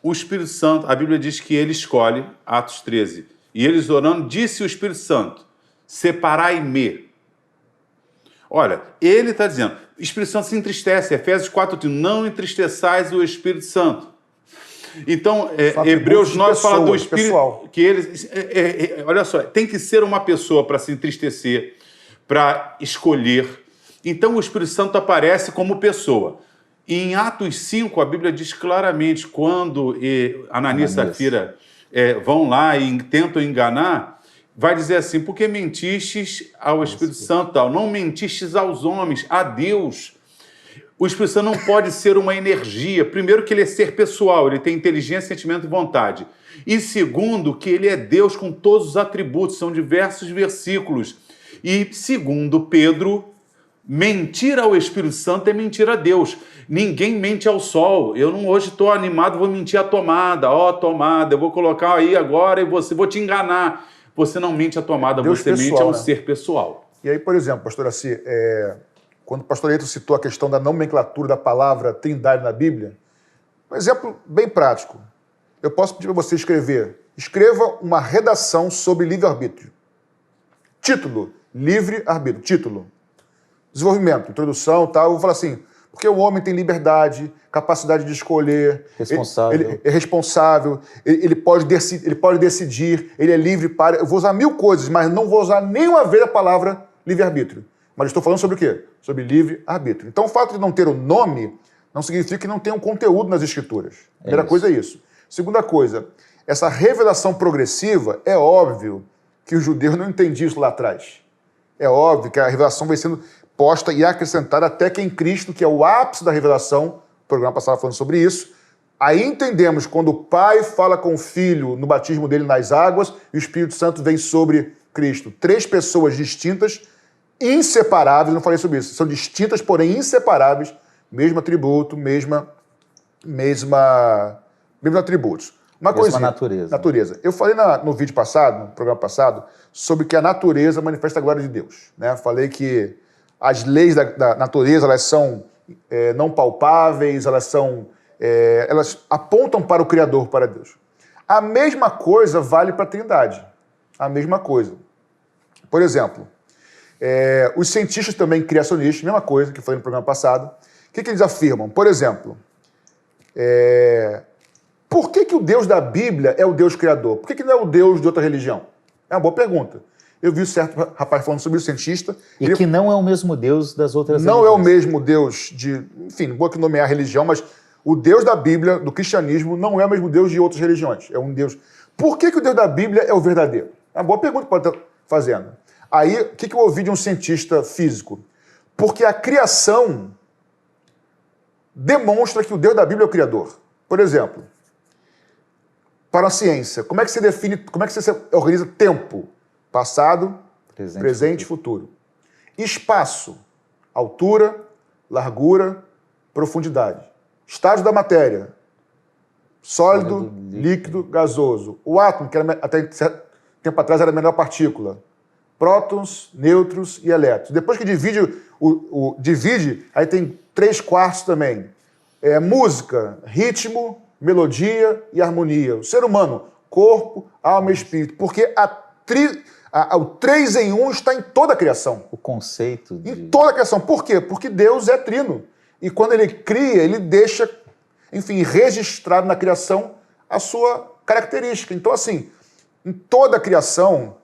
O Espírito Santo, a Bíblia diz que ele escolhe, Atos 13, e eles orando, disse o Espírito Santo, separai-me. Olha, ele está dizendo, o Espírito Santo se entristece, Efésios 4, não entristeçais o Espírito Santo. Então, Hebreus 9 fala do Espírito, pessoal. Que ele, olha só, tem que ser uma pessoa para se entristecer, para escolher. Então, o Espírito Santo aparece como pessoa. E em Atos 5, a Bíblia diz claramente, quando Ananias e Safira vão lá e tentam enganar, vai dizer assim, porque mentistes ao Espírito Santo, tal, não mentistes aos homens, a Deus. O Espírito Santo não pode ser uma energia. Primeiro, que ele é ser pessoal, ele tem inteligência, sentimento e vontade. E segundo, que ele é Deus com todos os atributos, são diversos versículos. E segundo Pedro, mentir ao Espírito Santo é mentir a Deus. Ninguém mente ao sol. Eu não hoje estou animado, vou mentir à tomada. Tomada, eu vou colocar aí agora e vou te enganar. Você não mente à tomada, Deus você pessoal, mente ao ser pessoal. E aí, por exemplo, pastor Assi, quando o pastor Eito citou a questão da nomenclatura da palavra trindade na Bíblia, um exemplo bem prático. Eu posso pedir para você escreva uma redação sobre livre-arbítrio. Título, livre-arbítrio. Título, desenvolvimento, introdução, tal. Eu vou falar assim, porque o homem tem liberdade, capacidade de escolher, ele é responsável, ele pode decidir, ele é livre para... Eu vou usar 1000 coisas, mas não vou usar nenhuma vez a palavra livre-arbítrio. Mas estou falando sobre o quê? Sobre livre-arbítrio. Então, o fato de não ter o nome não significa que não tenha um conteúdo nas Escrituras. Primeira coisa é isso. Segunda coisa, essa revelação progressiva, é óbvio que os judeus não entendiam isso lá atrás. É óbvio que a revelação vai sendo posta e acrescentada até que em Cristo, que é o ápice da revelação, o programa passado falando sobre isso, aí entendemos quando o Pai fala com o Filho no batismo dele nas águas e o Espírito Santo vem sobre Cristo. 3 pessoas distintas, inseparáveis, não falei sobre isso, são distintas, porém inseparáveis, mesmo atributo, mesmos atributos. Uma coisa, natureza. Eu falei no vídeo passado, no programa passado, sobre que a natureza manifesta a glória de Deus. Né? Falei que as leis da natureza, elas são não palpáveis, elas apontam para o Criador, para Deus. A mesma coisa vale para a Trindade. A mesma coisa. Por exemplo, os cientistas também criacionistas, mesma coisa que eu falei no programa passado, o que eles afirmam? Por exemplo, por que o Deus da Bíblia é o Deus criador? Por que não é o Deus de outra religião? É uma boa pergunta. Eu vi um certo rapaz falando sobre o cientista. E que não é o mesmo Deus das outras religiões. Não é o mesmo Deus de... Enfim, não vou aqui nomear a religião, mas o Deus da Bíblia, do cristianismo, não é o mesmo Deus de outras religiões. É um Deus... Por que o Deus da Bíblia é o verdadeiro? É uma boa pergunta que pode estar fazendo. Aí, o que eu ouvi de um cientista físico? Porque a criação demonstra que o Deus da Bíblia é o Criador. Por exemplo, para a ciência, como é que você define, como é que você organiza tempo? Passado, presente e futuro. Espaço, altura, largura, profundidade. Estágio da matéria, sólido, líquido, gasoso. O átomo, que era, até certo tempo atrás era a menor partícula. Prótons, nêutrons e elétrons. Depois que divide, divide, aí tem 3/4 também. Música, ritmo, melodia e harmonia. O ser humano, corpo, alma e espírito. Porque o 3 em 1 está em toda a criação. O conceito Em toda a criação. Por quê? Porque Deus é trino. E quando ele cria, ele deixa, enfim, registrado na criação a sua característica. Então, assim, em toda a criação,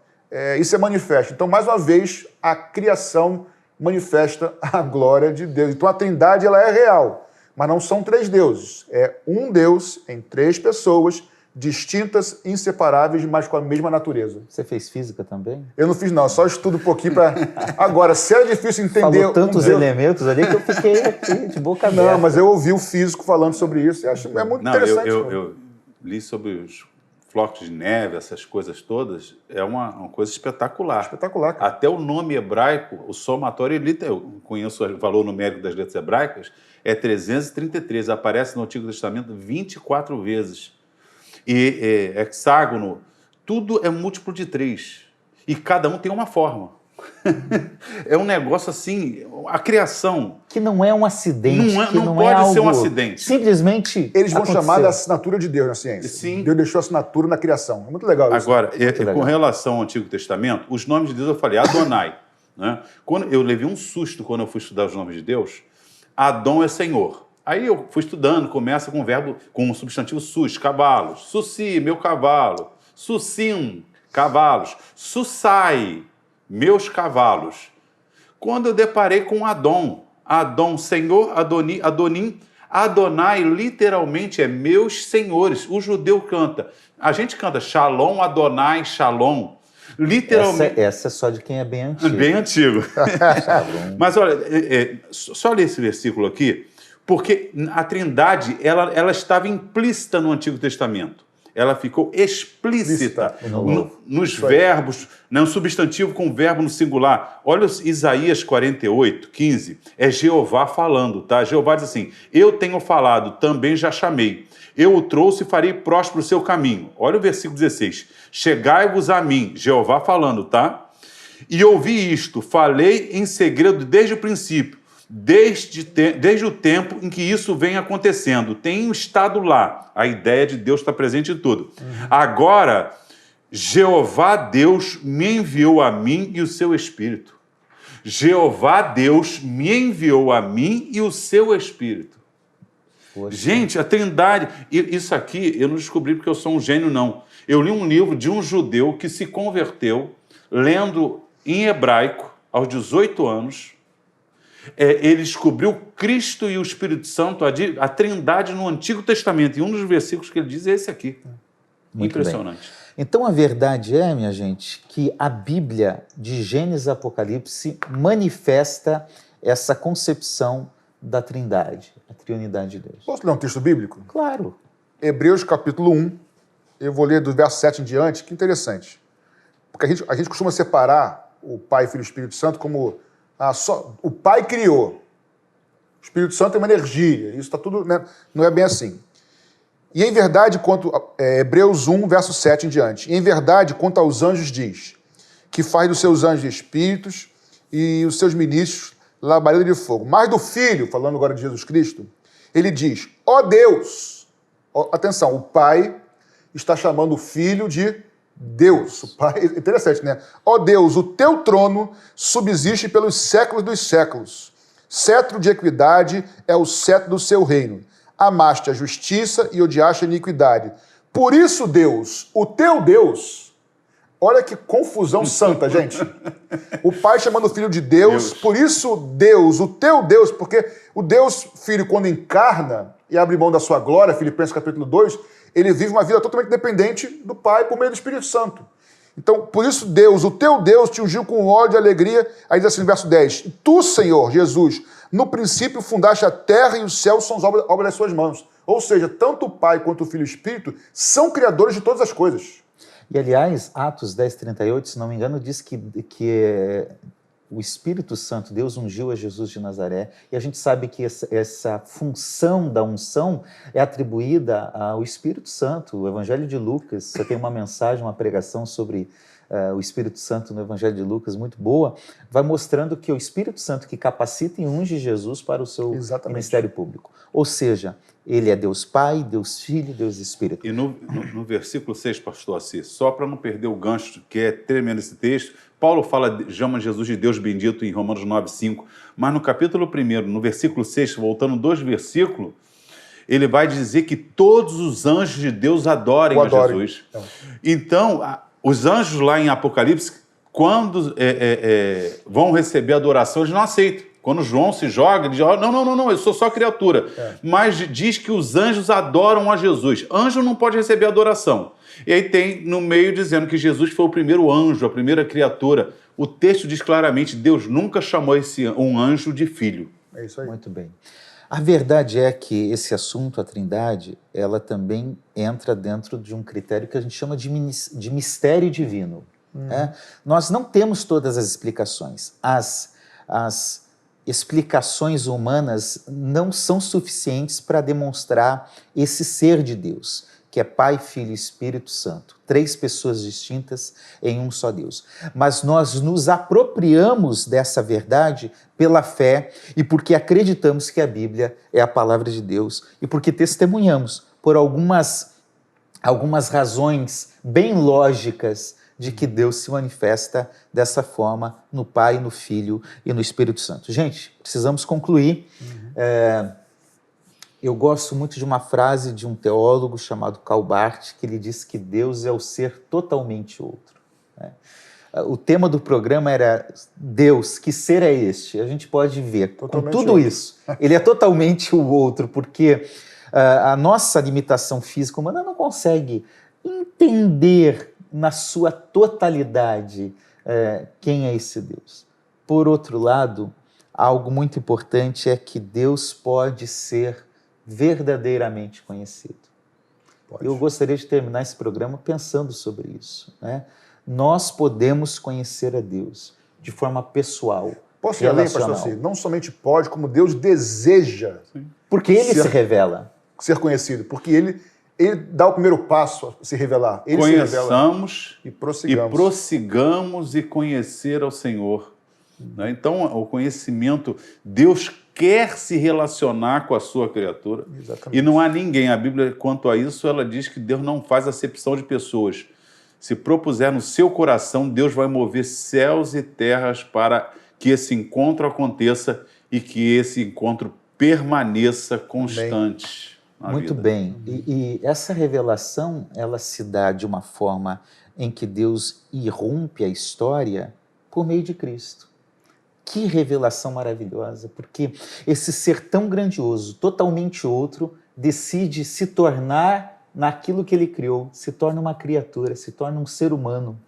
isso é manifesto. Então, mais uma vez, a criação manifesta a glória de Deus. Então, a Trindade, ela é real, mas não são 3 deuses. É um Deus em 3 pessoas, distintas, inseparáveis, mas com a mesma natureza. Você fez física também? Eu não fiz, não. Só estudo um pouquinho para... Agora, se é difícil entender... Falou tantos elementos ali que eu fiquei aqui de boca aberta. Não, mas eu ouvi o físico falando sobre isso e acho muito interessante. Eu li sobre os flocos de neve, essas coisas todas. É uma coisa espetacular. Espetacular, cara. Até o nome hebraico, o somatório, eu conheço o valor numérico das letras hebraicas, é 333. Aparece no Antigo Testamento 24 vezes. E hexágono, tudo é múltiplo de 3. E cada um tem uma forma. É um negócio assim, a criação... Que não é um acidente. Não pode ser um acidente. Simplesmente eles vão chamar da assinatura de Deus na ciência. Sim. Deus deixou a assinatura na criação. É muito legal isso. Agora, com relação ao Antigo Testamento, os nomes de Deus eu falei, Adonai. Né? Eu levei um susto quando eu fui estudar os nomes de Deus. Adon é Senhor. Aí eu fui estudando, começa com o verbo, com o substantivo sus, cavalos. Suci, meu cavalo. Sucim, cavalos. Sussai, meus cavalos. Quando eu deparei com Adon, Senhor, Adonim, Adonai literalmente é meus senhores. O judeu canta. A gente canta Shalom, Adonai, Shalom. Literalmente. Essa é só de quem é bem antigo. Bem antigo. Mas olha, só ler esse versículo aqui. Porque a Trindade, ela estava implícita no Antigo Testamento. Ela ficou explícita nos verbos, né, um substantivo com verbo no singular. Olha Isaías 48, 15. É Jeová falando, tá? Jeová diz assim, eu tenho falado, também já chamei. Eu o trouxe e farei próspero o seu caminho. Olha o versículo 16. Chegai-vos a mim, Jeová falando, tá? E ouvi isto, falei em segredo desde o princípio. Desde o tempo em que isso vem acontecendo. Tenho estado lá. A ideia de Deus está presente em tudo. Agora, Jeová Deus me enviou a mim e o seu Espírito. Jeová Deus me enviou a mim e o seu Espírito. Poxa. Gente, a Trindade... Isso aqui eu não descobri porque eu sou um gênio, não. Eu li um livro de um judeu que se converteu lendo em hebraico aos 18 anos. Ele descobriu Cristo e o Espírito Santo, a Trindade no Antigo Testamento. E um dos versículos que ele diz é esse aqui. Muito impressionante. Bem. Então, a verdade é, minha gente, que a Bíblia, de Gênesis a Apocalipse, manifesta essa concepção da Trindade, a triunidade de Deus. Posso ler um texto bíblico? Claro. Hebreus, capítulo 1. Eu vou ler do verso 7 em diante, que interessante. Porque a gente costuma separar o Pai, Filho e Espírito Santo como... o Pai criou. O Espírito Santo é uma energia. Isso está tudo... Né? Não é bem assim. E em verdade, Hebreus 1, verso 7 em diante. E em verdade, quanto aos anjos diz, que faz dos seus anjos espíritos e os seus ministros labareda de fogo. Mas do Filho, falando agora de Jesus Cristo, ele diz, ó Deus, atenção, o Pai está chamando o Filho de Deus. O Pai, interessante, né? Ó Deus, o teu trono subsiste pelos séculos dos séculos. Cetro de equidade é o cetro do seu reino. Amaste a justiça e odiaste a iniquidade. Por isso, Deus, o teu Deus... Olha que confusão santa, gente. O Pai chamando o Filho de Deus. Por isso, Deus, o teu Deus, porque o Deus Filho, quando encarna e abre mão da sua glória, Filipenses capítulo 2, ele vive uma vida totalmente dependente do Pai por meio do Espírito Santo. Então, por isso, Deus, o teu Deus, te ungiu com ódio e alegria. Aí diz assim no verso 10, tu, Senhor, Jesus, no princípio fundaste a terra e o céu são obras das suas mãos. Ou seja, tanto o Pai quanto o Filho e o Espírito são criadores de todas as coisas. E, aliás, Atos 10:38, se não me engano, diz que o Espírito Santo, Deus ungiu a Jesus de Nazaré, e a gente sabe que essa função da unção é atribuída ao Espírito Santo. O Evangelho de Lucas, você tem uma mensagem, uma pregação sobre o Espírito Santo no Evangelho de Lucas, muito boa, vai mostrando que é o Espírito Santo que capacita e unge Jesus para o seu ministério público. Ou seja, ele é Deus Pai, Deus Filho, Deus Espírito. E no versículo 6, pastor Assis, só para não perder o gancho, que é tremendo esse texto, Paulo chama Jesus de Deus bendito em Romanos 9:5, mas no capítulo 1, no versículo 6, voltando 2 versículos, ele vai dizer que todos os anjos de Deus adorem a Jesus. Então, os anjos lá em Apocalipse, quando vão receber adoração, eles não aceitam. Quando João se joga, ele diz, não, eu sou só criatura. Mas diz que os anjos adoram a Jesus. Anjo não pode receber adoração. E aí tem no meio dizendo que Jesus foi o primeiro anjo, a primeira criatura. O texto diz claramente, Deus nunca chamou um anjo de filho. É isso aí. Muito bem. A verdade é que esse assunto, a Trindade, ela também entra dentro de um critério que a gente chama de mistério divino. Nós não temos todas as explicações. As explicações humanas não são suficientes para demonstrar esse ser de Deus, que é Pai, Filho e Espírito Santo. 3 pessoas distintas em um só Deus. Mas nós nos apropriamos dessa verdade pela fé e porque acreditamos que a Bíblia é a palavra de Deus e porque testemunhamos por algumas razões bem lógicas de que Deus se manifesta dessa forma no Pai, no Filho e no Espírito Santo. Gente, precisamos concluir. Eu gosto muito de uma frase de um teólogo chamado Karl Barth, que ele diz que Deus é o ser totalmente outro. O tema do programa era Deus, que ser é este? A gente pode ver totalmente com tudo outro. Isso. Ele é totalmente o outro, porque a nossa limitação física humana não consegue entender na sua totalidade quem é esse Deus. Por outro lado, algo muito importante é que Deus pode ser verdadeiramente conhecido. Eu gostaria de terminar esse programa pensando sobre isso. Nós podemos conhecer a Deus de forma pessoal. Posso ir além, pastor Assis? Não somente pode, como Deus deseja. Porque Ele se revela. Ser conhecido. Porque Ele dá o primeiro passo a se revelar. Ele Conheçamos se revela e prossigamos e conhecer ao Senhor. Então, o conhecimento, Deus quer se relacionar com a sua criatura. Exatamente. E não há ninguém. A Bíblia, quanto a isso, ela diz que Deus não faz acepção de pessoas. Se propuser no seu coração, Deus vai mover céus e terras para que esse encontro aconteça e que esse encontro permaneça constante. Muito bem. E essa revelação, ela se dá de uma forma em que Deus irrompe a história por meio de Cristo. Que revelação maravilhosa, porque esse ser tão grandioso, totalmente outro, decide se tornar naquilo que ele criou, se torna uma criatura, se torna um ser humano,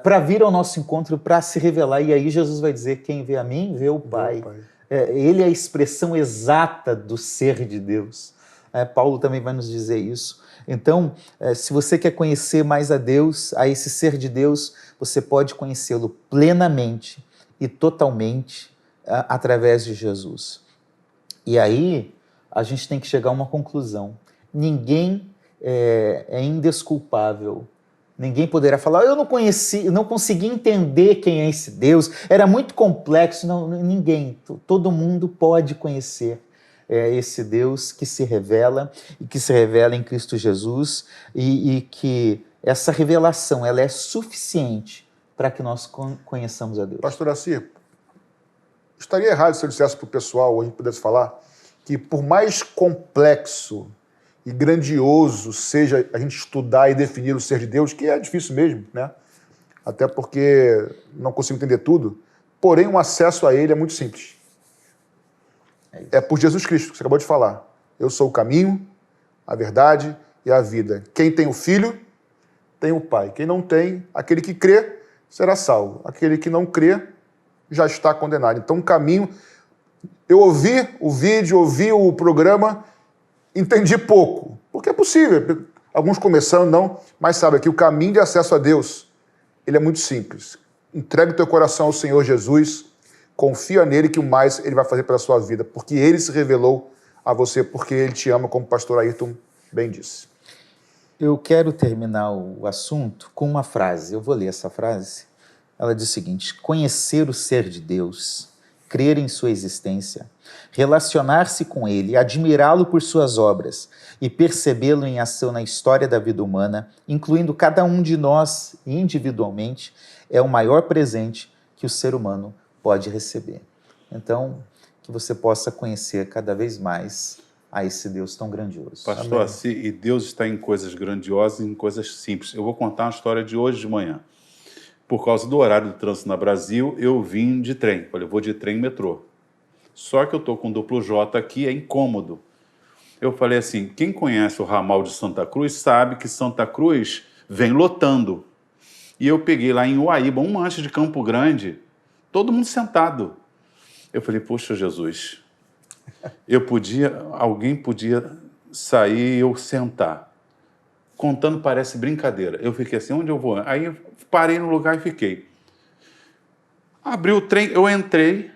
para vir ao nosso encontro, para se revelar. E aí Jesus vai dizer, quem vê a mim, vê o Pai. Ele é a expressão exata do ser de Deus. Paulo também vai nos dizer isso. Então, se você quer conhecer mais a Deus, a esse ser de Deus, você pode conhecê-lo plenamente e totalmente através de Jesus. E aí, a gente tem que chegar a uma conclusão. Ninguém é indesculpável. Ninguém poderá falar, eu não consegui entender quem é esse Deus, era muito complexo. Não, ninguém, todo mundo pode conhecer esse Deus que se revela e que se revela em Cristo Jesus e que essa revelação ela é suficiente para que nós conheçamos a Deus. Pastor Assis, estaria errado se eu dissesse para o pessoal, ou a gente pudesse falar, que por mais complexo e grandioso seja a gente estudar e definir o ser de Deus, que é difícil mesmo, né? Até porque não consigo entender tudo, porém o acesso a ele é muito simples. É por Jesus Cristo, que você acabou de falar. Eu sou o caminho, a verdade e a vida. Quem tem o Filho, tem o Pai. Quem não tem, aquele que crê, será salvo. Aquele que não crê, já está condenado. Então, o caminho... Eu ouvi o vídeo, ouvi o programa, entendi pouco. Porque é possível. Alguns começando, não. Mas sabe que o caminho de acesso a Deus, ele é muito simples. entregue o teu coração ao Senhor Jesus, confia nele que o mais ele vai fazer pela sua vida, porque ele se revelou a você, porque ele te ama, como o pastor Ayrton bem disse. Eu quero terminar o assunto com uma frase. Eu vou ler essa frase. Ela diz o seguinte: conhecer o ser de Deus, crer em sua existência, relacionar-se com ele, admirá-lo por suas obras e percebê-lo em ação na história da vida humana, incluindo cada um de nós individualmente, é o maior presente que o ser humano pode receber. Então, que você possa conhecer cada vez mais a esse Deus tão grandioso. Pastor Assi, e Deus está em coisas grandiosas e em coisas simples. Eu vou contar uma história de hoje de manhã. Por causa do horário do trânsito na Brasil, eu vim de trem. Falei, eu vou de trem e metrô. Só que eu estou com duplo J aqui, é incômodo. Eu falei assim, quem conhece o ramal de Santa Cruz sabe que Santa Cruz vem lotando. E eu peguei lá em Uaíba, um manche de Campo Grande, todo mundo sentado. Eu falei, poxa, Jesus, alguém podia sair e eu sentar. Contando parece brincadeira. Eu fiquei assim, onde eu vou? Aí eu parei no lugar e fiquei. Abri o trem, eu entrei.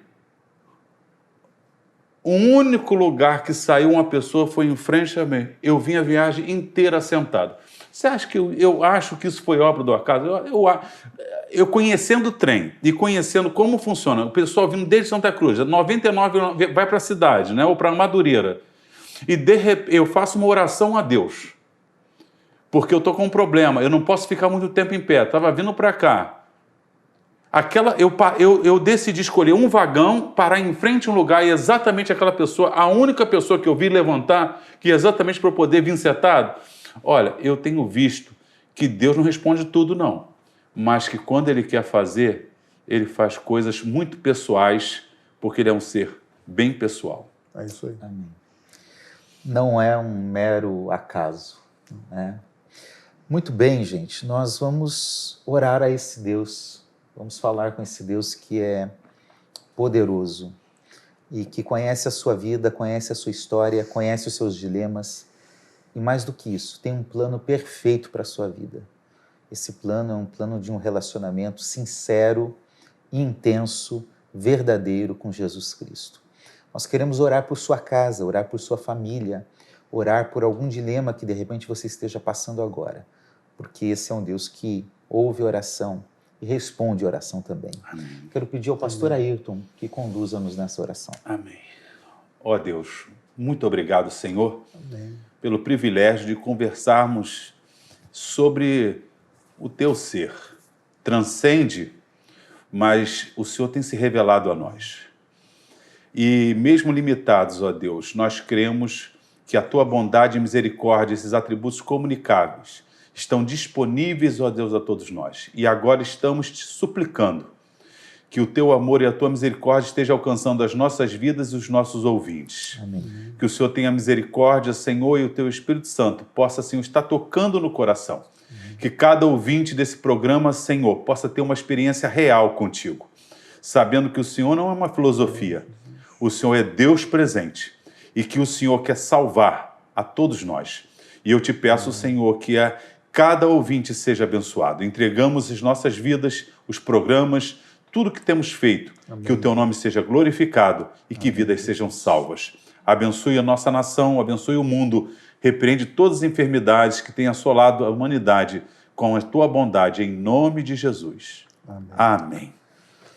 O único lugar que saiu uma pessoa foi em frente a mim. Eu vim a viagem inteira sentado. Você acha que eu acho que isso foi obra do acaso? Eu conhecendo o trem e conhecendo como funciona, o pessoal vindo desde Santa Cruz, 99 vai para a cidade, né, ou para Madureira, e de repente eu faço uma oração a Deus, porque eu estou com um problema, eu não posso ficar muito tempo em pé, estava vindo para cá. Eu decidi escolher um vagão, parar em frente a um lugar e exatamente aquela pessoa, a única pessoa que eu vi levantar, que exatamente para eu poder vir sentado. Olha, eu tenho visto que Deus não responde tudo, não. Mas que quando Ele quer fazer, Ele faz coisas muito pessoais, porque Ele é um ser bem pessoal. É isso aí. Amém. Não é um mero acaso, né? Muito bem, gente. Nós vamos orar a esse Deus. Vamos falar com esse Deus que é poderoso e que conhece a sua vida, conhece a sua história, conhece os seus dilemas. E mais do que isso, tem um plano perfeito para a sua vida. Esse plano é um plano de um relacionamento sincero, intenso, verdadeiro com Jesus Cristo. Nós queremos orar por sua casa, orar por sua família, orar por algum dilema que de repente você esteja passando agora, porque esse é um Deus que ouve oração e responde oração também. Amém. Quero pedir ao pastor Ayrton que conduza-nos nessa oração. Amém. Ó Deus, muito obrigado, Senhor, Amém. pelo privilégio de conversarmos sobre o teu ser. Transcende, mas o Senhor tem se revelado a nós. E mesmo limitados, ó Deus, nós cremos que a tua bondade e misericórdia, esses atributos comunicáveis, estão disponíveis, ó Deus, a todos nós. E agora estamos te suplicando que o teu amor e a tua misericórdia estejam alcançando as nossas vidas e os nossos ouvintes. Amém. Que o Senhor tenha misericórdia, Senhor, e o teu Espírito Santo possa, Senhor, estar tocando no coração. Que cada ouvinte desse programa, Senhor, possa ter uma experiência real contigo, sabendo que o Senhor não é uma filosofia, o Senhor é Deus presente e que o Senhor quer salvar a todos nós. E eu te peço, Senhor, que cada ouvinte seja abençoado. Entregamos as nossas vidas, os programas, tudo que temos feito, Amém. que o teu nome seja glorificado e que vidas sejam salvas. Abençoe a nossa nação, abençoe o mundo, repreende todas as enfermidades que têm assolado a humanidade com a tua bondade, em nome de Jesus. Amém. Amém.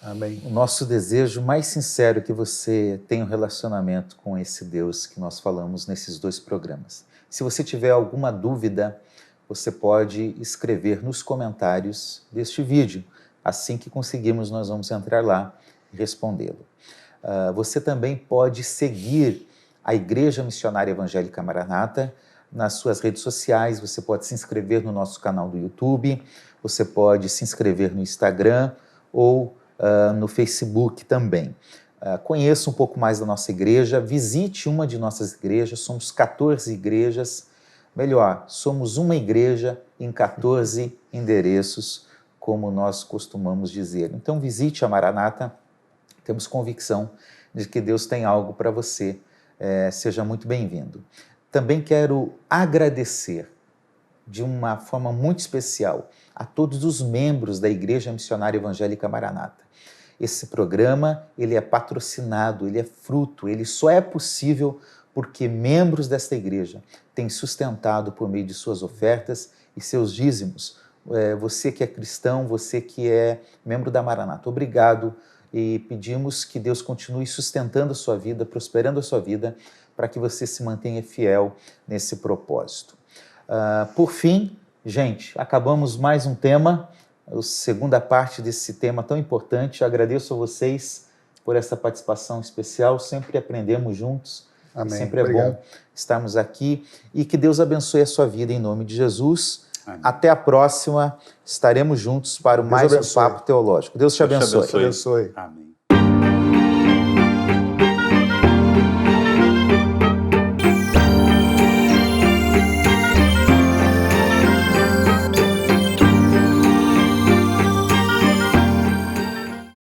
Amém. O nosso desejo mais sincero é que você tenha um relacionamento com esse Deus que nós falamos nesses 2 programas. Se você tiver alguma dúvida, você pode escrever nos comentários deste vídeo. Assim que conseguirmos, nós vamos entrar lá e respondê-lo. Você também pode seguir a Igreja Missionária Evangélica Maranata nas suas redes sociais. Você pode se inscrever no nosso canal do YouTube, você pode se inscrever no Instagram ou no Facebook também. Conheça um pouco mais da nossa igreja, visite uma de nossas igrejas, somos 14 igrejas, melhor, somos uma igreja em 14 endereços, como nós costumamos dizer. Então visite a Maranata, temos convicção de que Deus tem algo para você, seja muito bem-vindo. Também quero agradecer de uma forma muito especial a todos os membros da Igreja Missionária Evangélica Maranata. Esse programa, ele é patrocinado, ele é fruto, ele só é possível porque membros desta igreja têm sustentado por meio de suas ofertas e seus dízimos. Você que é cristão, você que é membro da Maranata, obrigado, e pedimos que Deus continue sustentando a sua vida, prosperando a sua vida, para que você se mantenha fiel nesse propósito. Por fim, gente, acabamos mais um tema, a segunda parte desse tema tão importante. Eu agradeço a vocês por essa participação especial, sempre aprendemos juntos. Amém. Sempre é Obrigado. bom estarmos aqui e que Deus abençoe a sua vida em nome de Jesus. Amém. Até a próxima, estaremos juntos para mais um Papo Teológico. Deus te abençoe. Deus te abençoe. Amém.